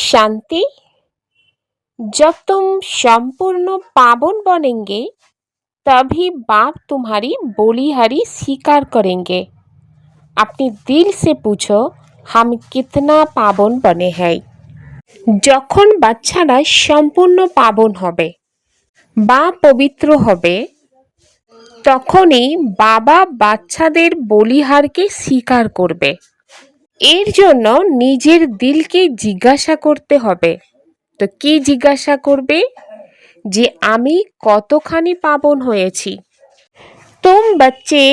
शांति। जब तुम संपूर्ण पावन बनेंगे तभी बाप तुम्हारी बोलिहारी स्वीकार करेंगे। अपने दिल से पूछो हम कितना पावन बने हैं। যখন বাচ্চারা সম্পূর্ণ পাবন হবে বা পবিত্র হবে তখনই বাবা বাচ্চাদের বলিহারকে স্বীকার করবে। এর জন্য নিজের দিলকে জিজ্ঞাসা করতে হবে। তো কি জিজ্ঞাসা করবে? যে আমি কতখানি পাবন হয়েছি। तुम बच्चे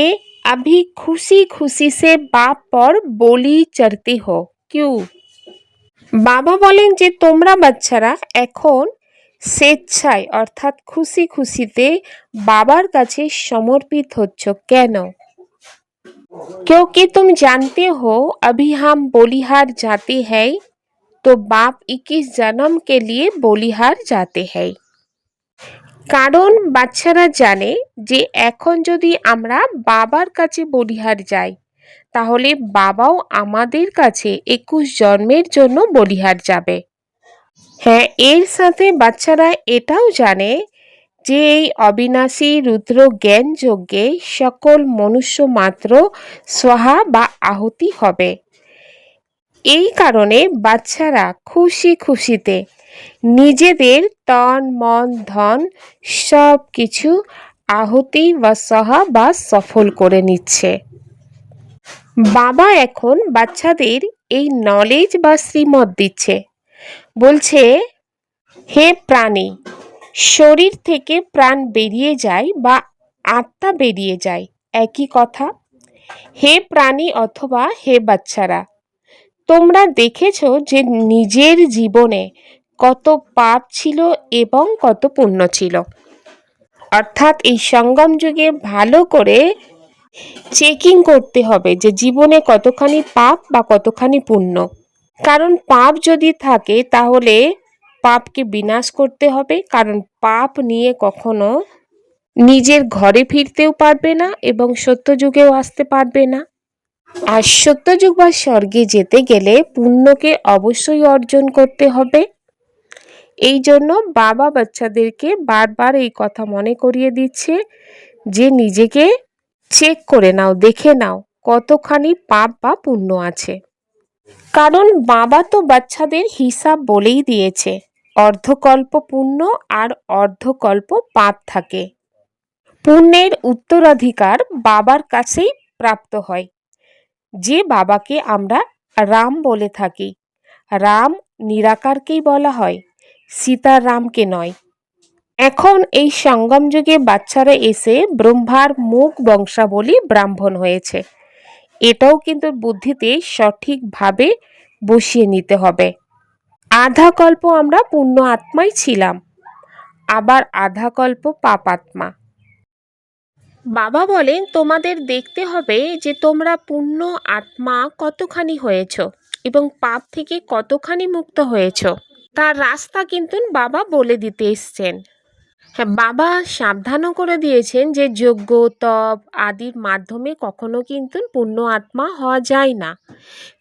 अभी खुशी खुशी से बाप पर বলি চড়তে हो क्यों? বাবা বলেন যে তোমরা বাচ্চারা এখন স্বেচ্ছায় অর্থাৎ খুশি খুশিতে বাবার কাছে সমর্পিত হচ্ছ কেন? क्योंकि तुम जानते हो अभी हम बोलिहार जाते हैं तो बाप 21 जन्म के लिए बोलिहार जाते हैं। কারণ বাচ্চারা জানে যে এখন যদি আমরা বাবার কাছে বলিহার যাই তাহলে বাবাও আমাদের কাছে 21 জন্মের জন্য বলিহার যাবে। হ্যাঁ, এর সাথে বাচ্চারা এটাও জানে যে এই অবিনাশী রুদ্র জ্ঞান যজ্ঞে সকল মনুষ্য মাত্র স্বাহা বা আহুতি হবে। এই কারণে বাচ্চারা খুশি খুশিতে নিজেদের তন মন ধন সব কিছু আহুতি বা স্বাহা বা সফল করে নিচ্ছে। বাবা এখন বাচ্চাদের এই নলেজ বা শ্রীমত দিচ্ছে। বলছে হে প্রাণী, শরীর থেকে প্রাণ বেরিয়ে যায় বা আত্মা বেরিয়ে যায় একই কথা। হে প্রাণী অথবা হে বাচ্চারা, তোমরা দেখেছ যে নিজের জীবনে কত পাপ ছিল এবং কত পুণ্য ছিল। অর্থাৎ এই সঙ্গম যুগে ভালো করে চেকিং করতে হবে যে জীবনে কতখানি পাপ বা কতখানি পুণ্য। কারণ পাপ যদি থাকে তাহলে পাপকে বিনাশ করতে হবে, কারণ পাপ নিয়ে কখনো নিজের ঘরে ফিরতেও পারবে না এবং সত্যযুগেও আসতে পারবে না। আর সত্যযুগ বা স্বর্গে যেতে গেলে পুণ্যকে অবশ্যই অর্জন করতে হবে। এই জন্য বাবা বাচ্চাদেরকে বারবার এই কথা মনে করিয়ে দিচ্ছে যে নিজেকে চেক করে নাও, দেখে নাও কতখানি পাপ বা পুণ্য আছে। কারণ বাবা তো বাচ্চাদের হিসাব বলেই দিয়েছে, অর্ধকল্প পুণ্য আর অর্ধকল্প পাপ থাকে। পুণ্যের উত্তরাধিকার বাবার কাছেই প্রাপ্ত হয়, যে বাবাকে আমরা রাম বলে থাকি। রাম নিরাকারকেই বলা হয়, সীতারামকে নয়। এখন এই সঙ্গম যুগে বাচ্চারা এসে ব্রহ্মার মুখ বংশাবলী ব্রাহ্মণ হয়েছে। এটাও কিন্তু বুদ্ধিতে সঠিকভাবে বসিয়ে নিতে হবে। আধা কল্প আমরা পুণ্য আত্মাই ছিলাম, আবার আধা কল্প পাপ আত্মা। বাবা বলেন তোমাদের দেখতে হবে যে তোমরা পুণ্য আত্মা কতখানি হয়েছ এবং পাপ থেকে কতখানি মুক্ত হয়েছ। তার রাস্তা কিন্তু বাবা বলে দিতে এসছেন। হ্যাঁ, বাবা সাবধানও করে দিয়েছেন যে যজ্ঞ তপ আদির মাধ্যমে কখনো কিন্তু পুণ্য আত্মা হওয়া যায় না,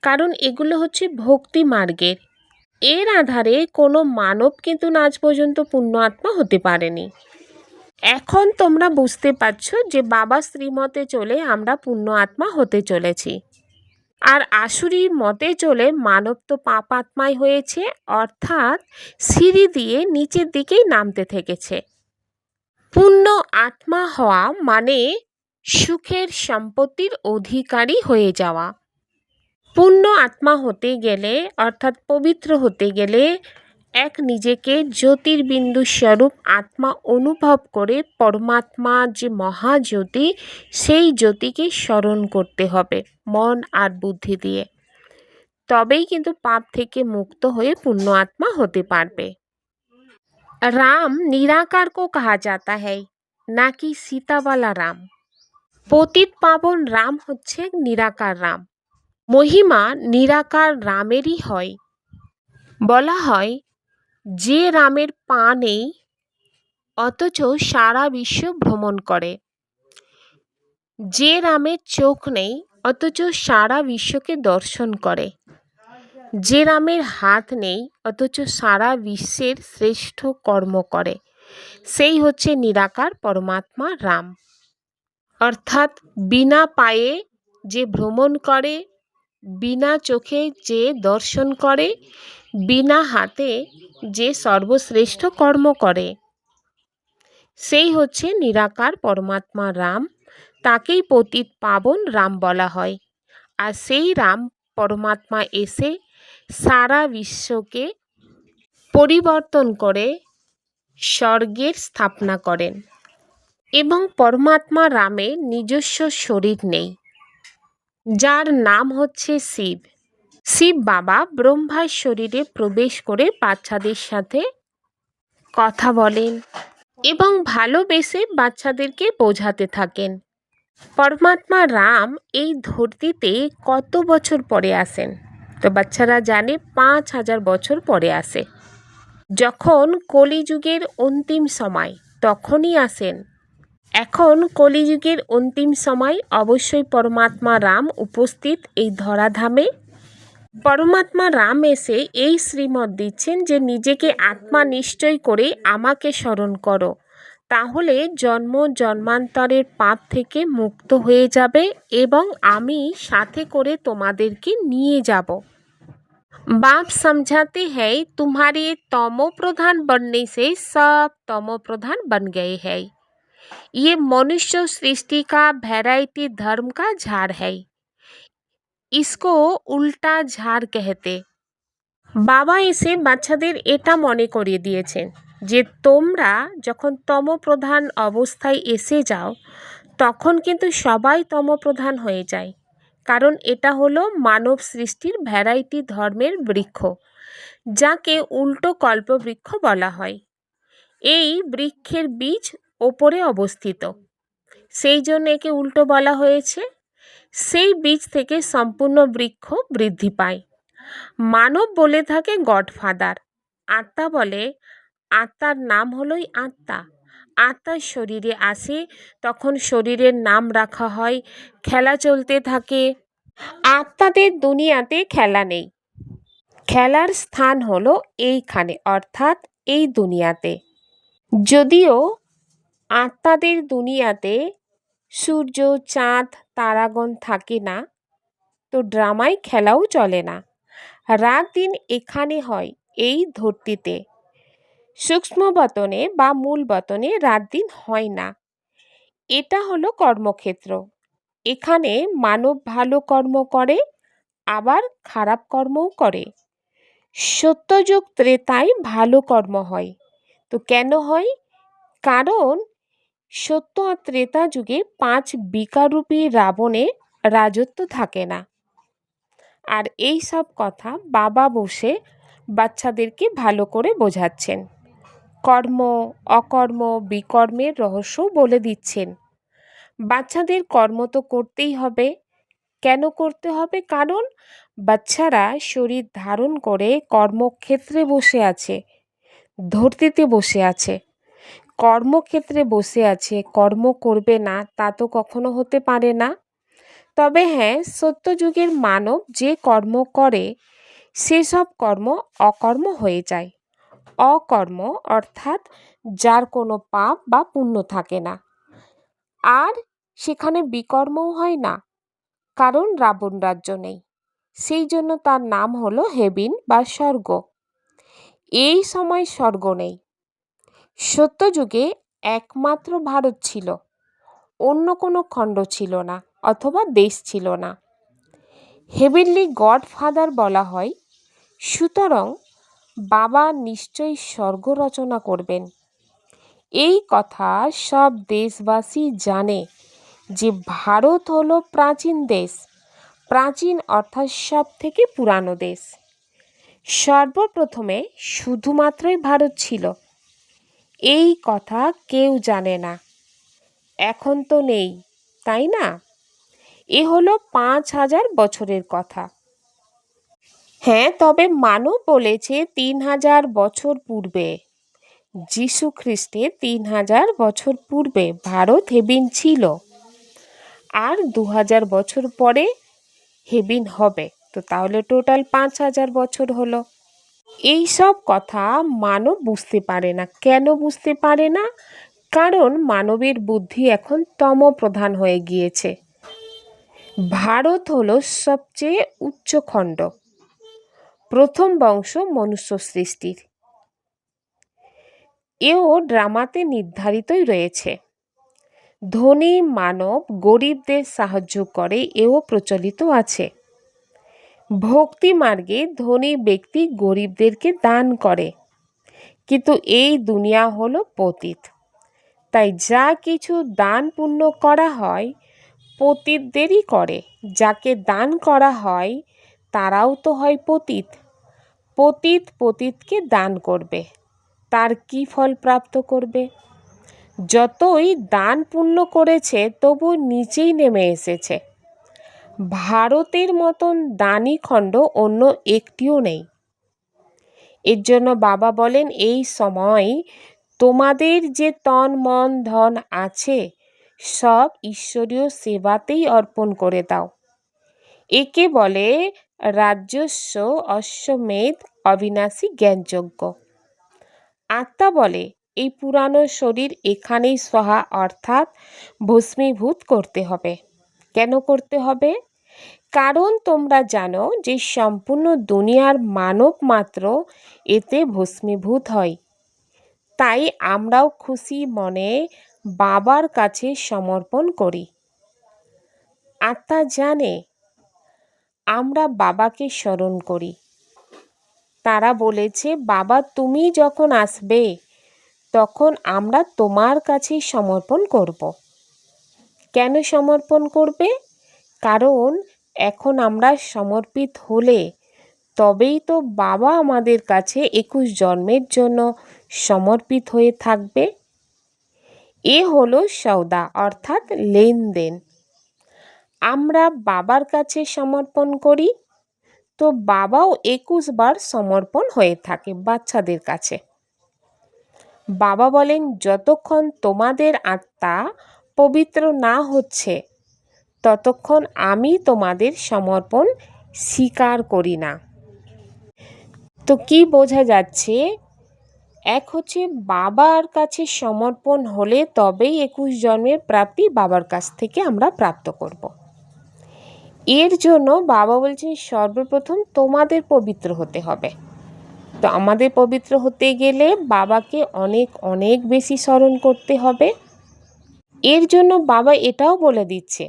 কারণ এগুলো হচ্ছে ভক্তি মার্গের। এর আধারে কোনো মানব কিন্তু আজ পর্যন্ত পুণ্য আত্মা হতে পারেনি। এখন তোমরা বুঝতে পারছো যে বাবা শ্রীমতে চলে আমরা পুণ্য আত্মা হতে চলেছি। আর আসুরির মতে চলে মানব তো পাপ আত্মাই হয়েছে, অর্থাৎ সিঁড়ি দিয়ে নিচের দিকেই নামতে থেকেছে। পুণ্য আত্মা হওয়া মানে সুখের সম্পত্তির অধিকারী হয়ে যাওয়া। পুণ্য আত্মা হতে গেলে অর্থাৎ পবিত্র হতে গেলে এক নিজেকে জ্যোতির্বিন্দু স্বরূপ আত্মা অনুভব করে পরমাত্মা যে মহাজ্যোতি সেই জ্যোতিকে স্মরণ করতে হবে মন আর বুদ্ধি দিয়ে। তবেই কিন্তু পাপ থেকে মুক্ত হয়ে পুণ্য আত্মা হতে পারবে। রাম निराकार को कहा जाता है ना कि सीता वाला राम। পতিত পাবন রাম হচ্ছে নিরাকার রাম। মহিমা নিরাকার রামেরই হয়। বলা হয় যে রামের পা নেই অথচ সারা বিশ্ব ভ্রমণ করে, যে রামের চোখ নেই অথচ সারা বিশ্বকে দর্শন করে, যে রামের হাত নেই অথচ সারা বিশ্বের শ্রেষ্ঠ কর্ম করে, সেই হচ্ছে নিরাকার পরমাত্মা রাম। অর্থাৎ বিনা পায়ে যে ভ্রমণ করে, বিনা চোখে যে দর্শন করে, বিনা হাতে যে সর্বশ্রেষ্ঠ কর্ম করে, সেই হচ্ছে নিরাকার পরমাত্মা রাম। তাকেই পতিত পাবন রাম বলা হয়। আর সেই রাম পরমাত্মা এসে সারা বিশ্বকে পরিবর্তন করে স্বর্গের স্থাপনা করেন। এবং পরমাত্মা রামের নিজস্ব শরীর নেই, যার নাম হচ্ছে শিব। শিব বাবা ব্রহ্মার শরীরে প্রবেশ করে বাচ্চাদের সাথে কথা বলেন এবং ভালোবেসে বাচ্চাদেরকে বোঝাতে থাকেন। পরমাত্মা রাম এই ধরতিতে কত বছর পরে আসেন? তো বাচ্চারা জানে ৫,০০০ বছর পরে আসে। যখন কলিযুগের অন্তিম সময় তখনই আসেন। এখন কলিযুগের অন্তিম সময় অবশ্যই পরমাত্মা রাম উপস্থিত এই ধরাধামে। পরমাত্মা রাম এসে এই শ্রীমত দিচ্ছেন যে নিজেকে আত্মা নিশ্চয় করে আমাকে স্মরণ করো, তাহলে জন্ম জন্মান্তরের পাপ থেকে মুক্ত হয়ে যাবে এবং আমি সাথে করে তোমাদেরকে নিয়ে যাব। बाप समझाते हैं तुम्हारे तमो प्रधान बनने से सब तमो प्रधान बन गए हैं। ये मनुष्य सृष्टि का वैरायटी धर्म का झाड़ है, इसको उल्टा झाड़ कहते। বাবা এসে বাচ্চাদের এটা মনে করিয়ে দিয়েছেন যে তোমরা যখন তমপ্রধান অবস্থায় এসে যাও তখন কিন্তু সবাই তমপ্রধান হয়ে যায়, কারণ এটা হলো মানব সৃষ্টির ভ্যারাইটি ধর্মের বৃক্ষ, যাকে উল্টো কল্পবৃক্ষ বলা হয়। এই বৃক্ষের বীজ ওপরে অবস্থিত, সেই জন্য একে উল্টো বলা হয়েছে। সেই বীজ থেকে সম্পূর্ণ বৃক্ষ বৃদ্ধি পায়। মানব বলে থাকে গডফাদার, আত্মা বলে আত্মার নাম হলোই আত্মা। আত্মার শরীরে আসে তখন শরীরের নাম রাখা হয়, খেলা চলতে থাকে। আত্মাদের দুনিয়াতে খেলা নেই, খেলার স্থান হলো এইখানে, অর্থাৎ এই দুনিয়াতে। যদিও আত্মাদের দুনিয়াতে সূর্য চাঁদ তারাগণ থাকে না, তো ড্রামায় খেলাও চলে না। রাত দিন এখানে হয় এই ধরতিতে। সূক্ষ্ম বতনে বা মূল বতনে রাত দিন হয় না। এটা হলো কর্মক্ষেত্র। এখানে মানব ভালো কর্ম করে, আবার খারাপ কর্মও করে। সত্যযুগ ত্রেতায় ভালো কর্ম হয়। তো কেন হয়? কারণ সত্য আর ত্রেতা যুগে 5 বিকারূপী রাবণের রাজত্ব থাকে না। আর এই সব কথা বাবা বসে বাচ্চাদেরকে ভালো করে বোঝাচ্ছেন। কর্ম অকর্ম বিকর্মের রহস্য বলে দিচ্ছেন। বাচ্চাদের কর্ম তো করতেই হবে। কেন করতে হবে? কারণ বাচ্চারা শরীর ধারণ করে কর্মক্ষেত্রে বসে আছে, ধরতিতে বসে আছে, কর্মক্ষেত্রে বসে আছে, কর্ম করবে না তা তো কখনো হতে পারে না। তবে হ্যাঁ, সত্যযুগের মানব যে কর্ম করে সেসব কর্ম অকর্ম হয়ে যায়। অকর্ম অর্থাৎ যার কোনো পাপ বা পুণ্য থাকে না, আর সেখানে বিকর্মও হয় না, কারণ রাবণ রাজ্য নেই। সেই জন্য তার নাম হলো হেবিন বা স্বর্গ। এই সময় স্বর্গ নেই। সত্যযুগে একমাত্র ভারত ছিল, অন্য কোনো খণ্ড ছিল না অথবা দেশ ছিল না। হেভেনলি গডফাদার বলা হয়, সুতরাং বাবা নিশ্চয়ই স্বর্গ রচনা করবেন। এই কথা সব দেশবাসী জানে যে ভারত হলো প্রাচীন দেশ। প্রাচীন অর্থাৎ সব থেকে পুরানো দেশ। সর্বপ্রথমে শুধুমাত্রই ভারত ছিল, এই কথা কেউ জানে না। এখন তো নেই, তাই না? এ হলো 5,000 বছরের কথা। হ্যাঁ, তবে মানব বলেছে 3,000 বছর পূর্বে, যীশু খ্রিস্টের 3,000 বছর পূর্বে ভারত হেবিন ছিল, আর 2,000 বছর পরে হেবিন হবে। তো তাহলে টোটাল 5,000 বছর হলো। এই সব কথা মানব বুঝতে পারে না। কেন বুঝতে পারে না? কারণ মানবের বুদ্ধি এখন তমপ্রধান হয়ে গিয়েছে। ভারত হলো সবচেয়ে উচ্চ খণ্ড, প্রথম বংশ মনুষ্য সৃষ্টির। এও ড্রামাতে নির্ধারিতই রয়েছে। ধনী মানব গরিবদের সাহায্য করে, এও প্রচলিত আছে। ভক্তি মার্গে ধনী ব্যক্তি গরিবদেরকে দান করে। কিন্তু এই দুনিয়া হলো পতিত, তাই যা কিছু দান পুণ্য করা হয় পতিতদেরই করে। যাকে দান করা হয় তারাও তো হয় পতিত। পতিত পতিতকে দান করবে, তার কি ফল প্রাপ্ত করবে? যতই দান পুণ্য করেছে তবু নিচেই নেমে এসেছে। ভারতের মতন দানী খণ্ড অন্য একটিও নেই। এর জন্য বাবা বলেন, এই সময় তোমাদের যে তন মন ধন আছে সব ঈশ্বরীয় সেবাতেই অর্পণ করে দাও। একে বলে রাজস্ব অশ্বমেধ অবিনাশী জ্ঞানযজ্ঞ। আত্মা বলে, এই পুরানো শরীর এখানেই সহা অর্থাৎ ভস্মীভূত করতে হবে। কেন করতে হবে? কারণ তোমরা জানো যে সম্পূর্ণ দুনিয়ার মানব মাত্র এতে ভস্মীভূত হয়। তাই আমরাও খুশি মনে বাবার কাছে সমর্পণ করি। আত্মা জানে আমরা বাবাকে স্মরণ করি। তারা বলেছে, বাবা তুমি যখন আসবে তখন আমরা তোমার কাছেই সমর্পণ করব। কেন সমর্পণ করবে? কারণ এখন আমরা সমর্পিত হলে তবেই তো বাবা আমাদের কাছে 21 জন্মের জন্য সমর্পিত হয়ে থাকবে। এ হলো সওদা অর্থাৎ লেনদেন। আমরা বাবার কাছে সমর্পণ করি, তো বাবাও 21 বার সমর্পণ হয়ে থাকে বাচ্চাদের কাছে। বাবা বলেন, যতক্ষণ তোমাদের আত্মা পবিত্র না হচ্ছে ততক্ষণ আমি তোমাদের সমর্পণ স্বীকার করি না। তো কি বোঝা যাচ্ছে? এক হচ্ছে বাবার কাছে সমর্পণ হলে তবেই 21 জন্মের প্রাপ্তি বাবার কাছ থেকে আমরা প্রাপ্ত করব। এর জন্য বাবা বলছেন সর্বপ্রথম তোমাদের পবিত্র হতে হবে। তো আমাদের পবিত্র হতে গেলে বাবাকে অনেক অনেক বেশি স্মরণ করতে হবে। এর জন্য বাবা এটাও বলে দিচ্ছে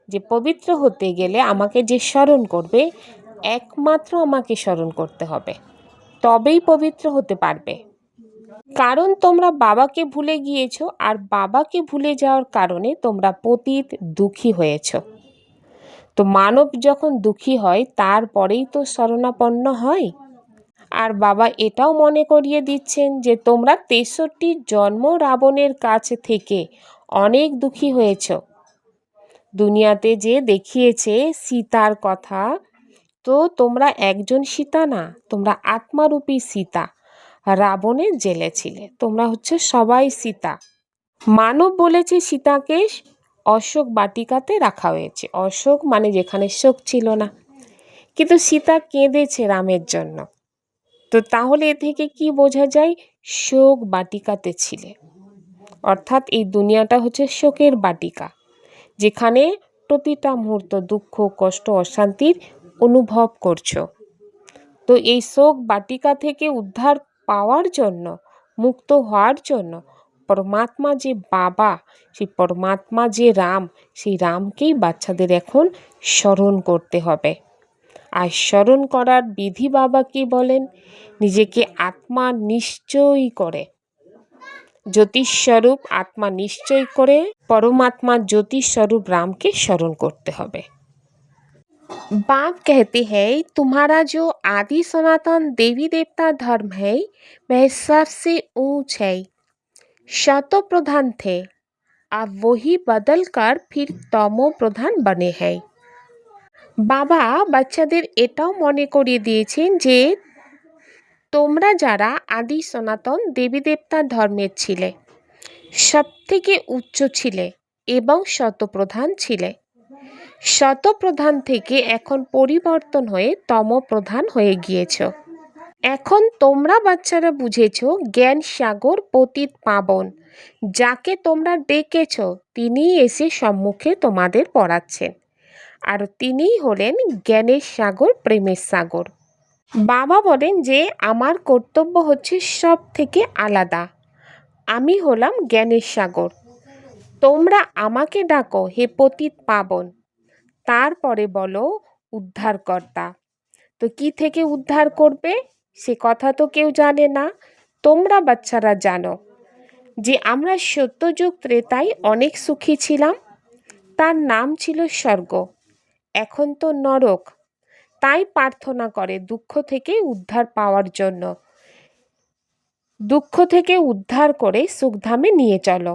যে পবিত্র হতে গেলে আমাকে যে স্মরণ করবে একমাত্র আমাকে স্মরণ করতে হবে, তবেই পবিত্র হতে পারবে। কারণ তোমরা বাবাকে ভুলে গিয়েছো, আর বাবাকে ভুলে যাওয়ার কারণে তোমরা পতিত দুঃখী হয়েছো। তো মানব যখন দুঃখী হয় তারপরেই তো শরণাপন্ন হয়। আর বাবা এটাও মনে করিয়ে দিচ্ছেন যে তোমরা 63 জন্ম রাবণের কাছ থেকে অনেক দুঃখী হয়েছ। দুনিয়াতে যে দেখিয়েছে সীতার কথা, তো তোমরা একজন সীতা না, তোমরা আত্মারূপী সীতা। রাবণের জেলে ছিলে, তোমরা হচ্ছে সবাই সীতা। মানব বলেছে সীতাকে অশোক বাটিকাতে রাখা হয়েছে। অশোক মানে যেখানে শোক ছিল না, কিন্তু সীতা কেঁদেছে রামের জন্য। তো তাহলে এ থেকে কি বোঝা যায়? শোক বাটিকাতে ছিলে, অর্থাৎ এই দুনিয়াটা হচ্ছে শোকের বাটিকা, যেখানে প্রতিটা মুহূর্ত দুঃখ কষ্ট অশান্তির অনুভব করছো। তো এই শোক বাটিকা থেকে উদ্ধার পাওয়ার জন্য, মুক্ত হওয়ার জন্য পরমাত্মা যে বাবা, সেই পরমাত্মা যে রাম, সেই রামকেই বাচ্চাদের এখন স্মরণ করতে হবে। আর স্মরণ করার বিধি বাবা কি বলেন? নিজেকে আত্মা নিশ্চয় করে, জ্যোতিস্বরূপ আত্মা নিশ্চয় করে পরমাত্মা জ্যোতিস্বরূপ রামকে স্মরণ করতে হবে। बाप कहते हैं, तुम्हारा जो आदि सनातन देवी देवता धर्म है वह सबसे ऊंच है। शतो प्रधान थे, अब वही बदल कर फिर तमो प्रधान बने हैं। বাবা বাচ্চাদের এটাও মনে করিয়ে দিয়েছেন যে তোমরা যারা আদি সনাতন দেবী দেবতা ধর্মের ছিলে সব থেকে উচ্চ ছিলে এবং শতপ্রধান ছিলে। শতপ্রধান থেকে এখন পরিবর্তন হয়ে তমপ্রধান হয়ে গিয়েছ। এখন তোমরা বাচ্চারা বুঝেছ জ্ঞান সাগর পতিত পাবন যাকে তোমরা ডেকেছ তিনিই এসে সম্মুখে তোমাদের পড়াচ্ছেন, আর তিনিই হলেন জ্ঞানের সাগর, প্রেমের সাগর। বাবা বলেন যে আমার কর্তব্য হচ্ছে সব থেকে আলাদা, আমি হলাম জ্ঞানের সাগর, তোমরা আমাকে ডাকো হে পতিত পাবন, তারপরে বলো উদ্ধারকর্তা। তো কি থেকে উদ্ধার করবে সে কথা তো কেউ জানে না, তোমরা বাচ্চারা জানো যে আমরা সত্যযুগ ত্রেতায় অনেক সুখী ছিলাম, তার নাম ছিল স্বর্গ, এখন তো নরক। তাই প্রার্থনা করে দুঃখ থেকে উদ্ধার পাওয়ার জন্য, দুঃখ থেকে উদ্ধার করে সুখধামে নিয়ে চলো।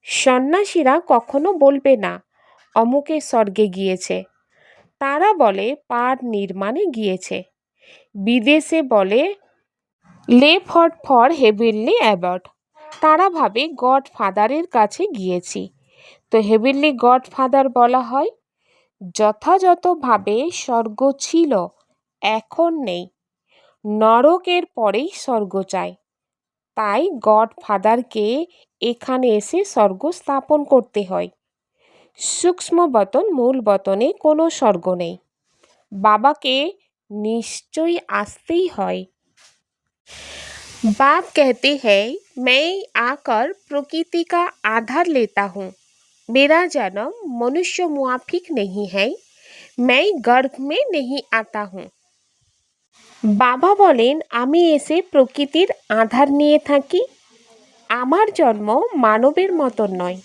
সন্ন্যাসীরা কখনো বলবে না অমুকে স্বর্গে গিয়েছে, তারা বলে পার নির্মাণে গিয়েছে। বিদেশে বলে লেফট ফর হেভিনলি অ্যাবড, তারা ভাবে গড ফাদারের কাছে গিয়েছি। তো হেভিনলি গড ফাদার বলা হয়। যথাযথভাবে স্বর্গ ছিল, এখন নেই, নরকের পরেই স্বর্গ চাই। তাই গড ফাদারকে এখানে এসে স্বর্গ স্থাপন করতে হয়। সূক্ষ্ম বতন মূল বতনে কোনো স্বর্গ নেই, বাবাকে নিশ্চয়ই আসতেই হয়। बाप कहते हैं मैं आकर प्रकृति का आधार लेता हूँ, मेरा जन्म मनुष्य मुआफिक नहीं है, मैं गर्भ में नहीं आता हूँ। বাবা বলেন আমি এসে প্রকৃতির আধার নিয়ে থাকি, আমার জন্ম মানবের মতন নয়।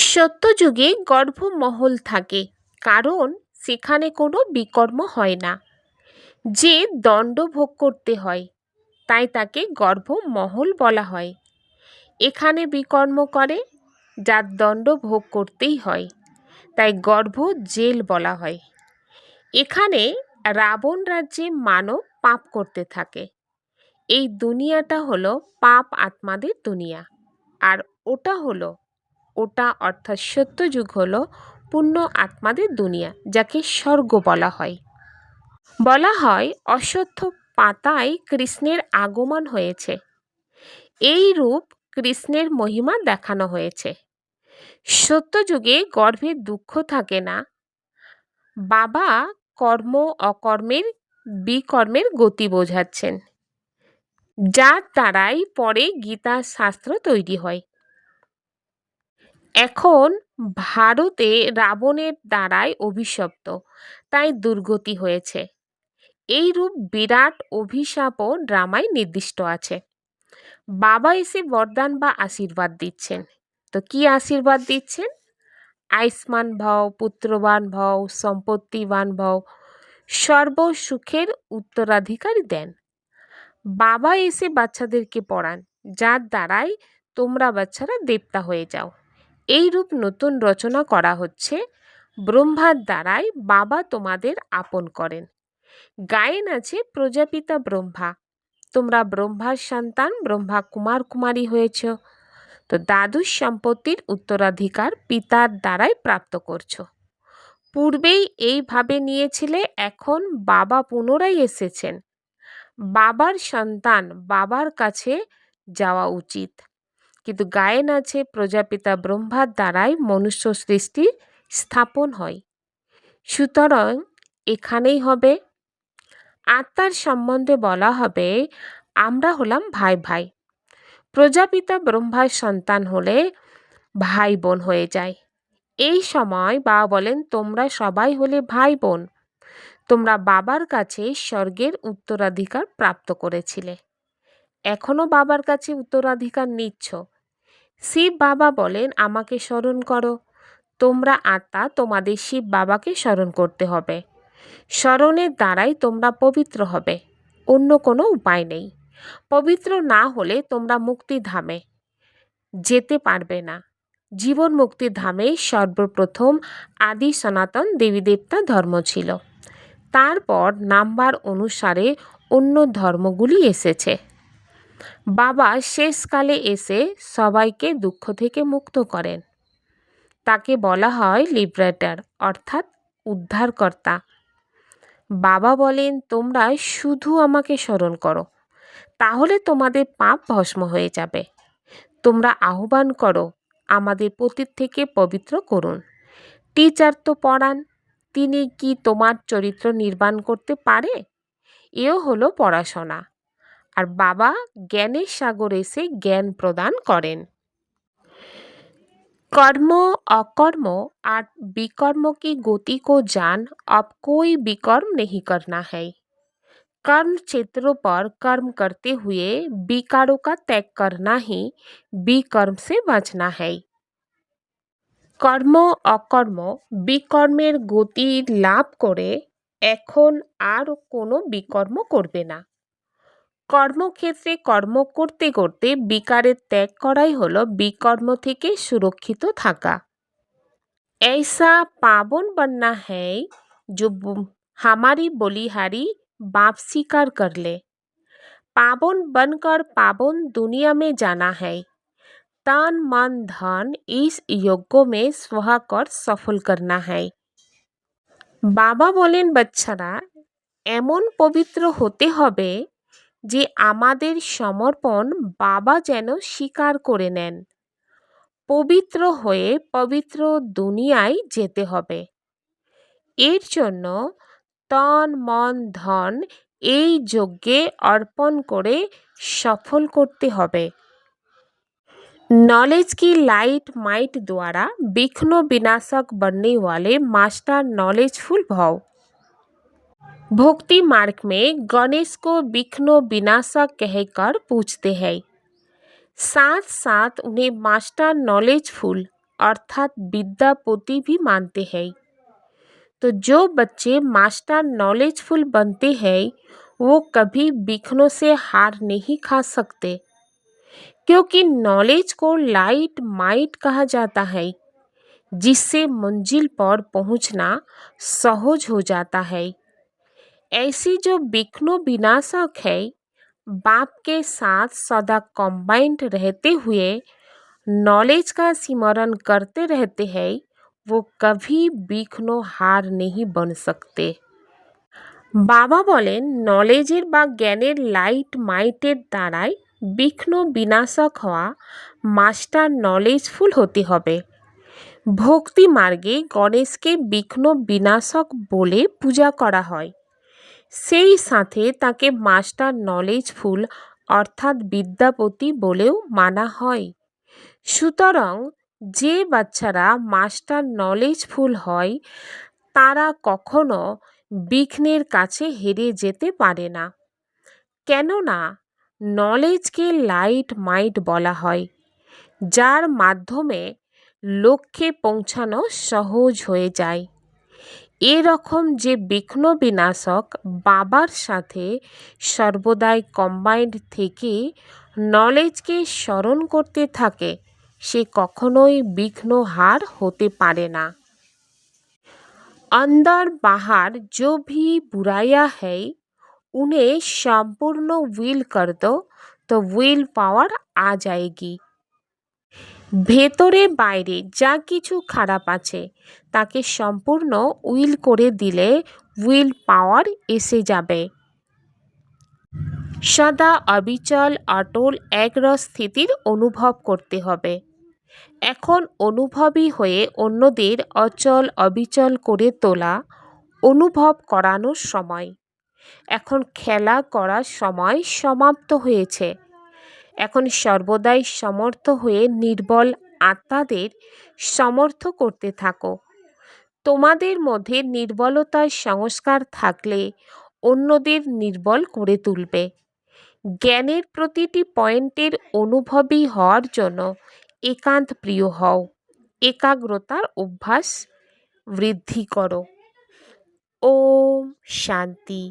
সত্যযুগে গর্ভমহল থাকে, কারণ সেখানে কোনো বিকর্ম হয় না, যে দণ্ড ভোগ করতে হয় তাই তাকে গর্ভমহল বলা হয়। এখানে বিকর্ম করে যার দণ্ড ভোগ করতেই হয়, তাই গর্ভ জেল বলা হয়। এখানে রাবণ রাজ্যে মানব পাপ করতে থাকে। এই দুনিয়াটা হলো পাপ আত্মাদের দুনিয়া, আর ওটা অর্থাৎ সত্যযুগ হলো পুণ্য আত্মাদের দুনিয়া, যাকে স্বর্গ বলা হয়। বলা হয় অশ্বত্থ পাতায় কৃষ্ণের আগমন হয়েছে, এই রূপ কৃষ্ণের মহিমা দেখানো হয়েছে। সত্যযুগে গর্ভে দুঃখ থাকে না, বাবা কর্ম অকর্মের বিকর্মের গতি বোঝাচ্ছেন, যার দ্বারাই পরে গীতা শাস্ত্র তৈরি হয়। এখন ভারতে রাবণের দ্বারাই অভিশপ্ত, তাই দুর্গতি হয়েছে। এই রূপ বিরাট অভিশাপও ড্রামায় নির্দিষ্ট আছে। বাবা এসে বরদান বা আশীর্বাদ দিচ্ছেন। তো কি আশীর্বাদ দিচ্ছেন? আয়ুষ্মান ভব, পুত্রবান ভব, সম্পত্তিবান ভব, সর্বসুখের উত্তরাধিকারী দেন। বাবা এসে বাচ্চাদেরকে পড়ান, যার দ্বারাই তোমরা বাচ্চারা দেবতা হয়ে যাও। এই রূপ নতুন রচনা করা হচ্ছে, ব্রহ্মার দ্বারাই বাবা তোমাদের আপন করেন। গায়েন আছে প্রজাপিতা ব্রহ্মা, তোমরা ব্রহ্মার সন্তান, ব্রহ্মা কুমার কুমারী হয়েছ। তো দাদুর সম্পত্তির উত্তরাধিকার পিতার দ্বারাই প্রাপ্ত করছো। পূর্বেই এইভাবে নিয়েছিলে, এখন বাবা পুনরায় এসেছেন। বাবার সন্তান বাবার কাছে যাওয়া উচিত। কিন্তু গায়েন আছে প্রজাপিতা ব্রহ্মার দ্বারাই মনুষ্য সৃষ্টি স্থাপন হয়, সুতরাং এখানেই হবে। আত্মার সম্বন্ধে বলা হবে আমরা হলাম ভাই ভাই। প্রজাপিতা ব্রহ্মার সন্তান হলে ভাই বোন হয়ে যায়। এই সময় বাবা বলেন তোমরা সবাই হলে ভাই বোন, তোমরা বাবার কাছে স্বর্গের উত্তরাধিকার প্রাপ্ত করেছিলে, এখনো বাবার কাছে উত্তরাধিকার নিচ্ছ। শিব বাবা বলেন আমাকে স্মরণ করো, তোমরা আত্মা, তোমাদের শিব বাবাকে স্মরণ করতে হবে। স্মরণের দ্বারাই তোমরা পবিত্র হবে, অন্য কোনো উপায় নেই। পবিত্র না হলে তোমরা মুক্তিধামে যেতে পারবে না। জীবন মুক্তির ধামেই সর্বপ্রথম আদি সনাতন দেবী দেবতা ধর্ম ছিল, তারপর নাম্বার অনুসারে অন্য ধর্মগুলি এসেছে। বাবা শেষকালে এসে সবাইকে দুঃখ থেকে মুক্ত করেন, তাকে বলা হয় লিবারেটর অর্থাৎ উদ্ধারকর্তা। বাবা বলেন, তোমরা শুধু আমাকে স্মরণ করো, তাহলে তোমাদের পাপ ভস্ম হয়ে যাবে। তোমরা আহ্বান করো, আমাদের পতিত থেকে পবিত্র করুন। টিচার তো পড়ান, তিনি কি তোমার চরিত্র নির্মাণ করতে পারে? এও হলো পড়াশোনা। আর বাবা জ্ঞানের সাগর এসে জ্ঞান প্রদান করেন। कर्म अकर्म और विकर्म की गति को जान, अब कोई विकर्म नहीं करना है। कर्म क्षेत्रों पर कर्म करते हुए विकारों का त्याग करना ही विकर्म से बचना है। কর্ম অকর্ম বিকর্মের গতি লাভ করে এখন আর কোনো বিকর্ম করবে না। কর্মক্ষেত্রে কর্ম করতে করতে বিকারের ত্যাগ করাই হলো বিকর্ম থেকে সুরক্ষিত থাকা। ऐसा पावन बनना है जो हमारी बलिहारी बाप स्वीकार कर ले। पावन बनकर पावन दुनिया में जाना है। तन मन धन इस यज्ञ में स्वाहा कर सफल करना है। বাবা বলেন, বাচ্চারা এমন পবিত্র হতে হবে যে আমাদের সমর্পণ বাবা যেন স্বীকার করে নেন। পবিত্র হয়ে পবিত্র দুনিয়ায় যেতে হবে। এর জন্য তন মন ধন এই যজ্ঞে অর্পণ করে সফল করতে হবে। नॉलेज की लाइट माइट द्वारा विघ्न विनाशक बनने वाले मास्टर नॉलेजफुल भव। भक्ति मार्ग में गणेश को विघ्न विनाशक कहकर पूछते हैं, साथ साथ उन्हें मास्टर नॉलेजफुल अर्थात विद्यापति भी मानते हैं। तो जो बच्चे मास्टर नॉलेजफुल बनते हैं वो कभी विघ्नों से हार नहीं खा सकते, क्योंकि नॉलेज को लाइट माइट कहा जाता है, जिससे मंजिल पर पहुंचना सहज हो जाता है। ऐसी जो विघ्न विनाशक है, बाप के साथ सदा कंबाइंड रहते हुए नॉलेज का स्मरण करते रहते हैं, वो कभी विघ्न हार नहीं बन सकते। বাবা বলেন, নলেজের বা জ্ঞানের লাইট মাইটের দ্বারাই বিঘ্ন বিনাশক হওয়া মাস্টার নলেজফুল হতে হবে। ভক্তি মার্গে গণেশকে বিঘ্ন বিনাশক বলে পূজা করা হয়, সেই সাথে তাকে মাস্টার নলেজফুল অর্থাৎ বিদ্যাপতি বলেও মানা হয়। সুতরাং যে বাচ্চারা মাস্টার নলেজফুল হয় তারা কখনো বিঘ্নের কাছে হেরে যেতে পারে না, কেননা নলেজকে লাইট মাইট বলা হয়, যার মাধ্যমে লক্ষ্যে পৌঁছানো সহজ হয়ে যায়। এরকম যে বিঘ্ন বিনাশক বাবার সাথে সর্বদাই কম্বাইন্ড থেকে নলেজকে স্মরণ করতে থাকে, সে কখনোই বিঘ্ন হার হতে পারে না। अंदर बाहर जो भी बुराइयां है उन्हें संपूर्ण विल कर दो तो विल पावर आ जाएगी। ভেতরে বাইরে যা কিছু খারাপ আছে তাকে সম্পূর্ণ উইল করে দিলে উইল পাওয়ার এসে যাবে। সদা অবিচল অটল একরস স্থিতির অনুভব করতে হবে। এখন অনুভবী হয়ে অন্যদের অচল অবিচল করে তোলা অনুভব করানোর সময়। এখন খেলা করার সময় সমাপ্ত হয়েছে। এখন সর্বদাই সমর্থ হয়ে নির্বল আত্মাদের সমর্থ করতে থাকো। তোমাদের মধ্যে নির্বলতার সংস্কার থাকলে অন্যদের নির্বল করে তুলবে। জ্ঞানের প্রতিটি পয়েন্টের অনুভবী হওয়ার জন্য একান্ত প্রিয় হও। একাগ্রতার অভ্যাস বৃদ্ধি করো। ওম শান্তি।